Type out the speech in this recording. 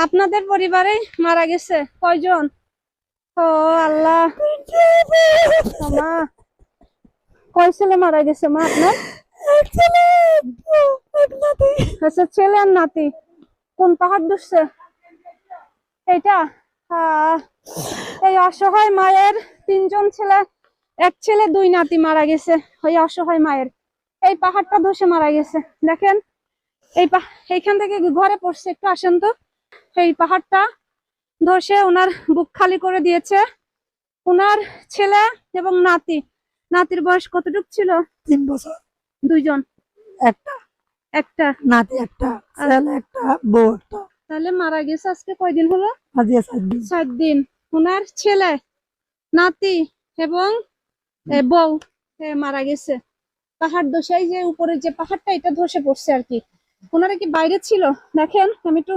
আপনাদের পরিবারে মারা গেছে কয়জন? ও আল্লাহ, মা কয় ছেলে মারা গেছে মা আপনার? আচ্ছা, ছেলে আর নাতি। কোন পাহাড় ধসছে এইটা? এই অসহায় মায়ের 3জন ছেলে, এক ছেলে 2 নাতি মারা গেছে। ওই অসহায় মায়ের এই পাহাড়টা ধসে মারা গেছে। দেখেন এইখান থেকে ঘরে পড়ছে। একটু আসেন তো। এই পাহাড়টা ধসে ওনার বুক খালি করে দিয়েছে। ওনার ছেলে এবং নাতির বয়স কতটুকু ছিল? 3 বছর। 2জন? একটা একটা নাতি, একটা ছেলে, একটা বউ। একটা তাহলে মারা গেছে আজকে কয়দিন হলো? আজকে 4 দিন। 7 দিন। ওনার ছেলে, নাতি এবং বউ মারা গেছে। পাহাড় ধসে, যে উপরে যে পাহাড়টা এটা ধসে পড়ছে আর কি। ওনারা কি বাইরে ছিল? দেখেন, আমি একটু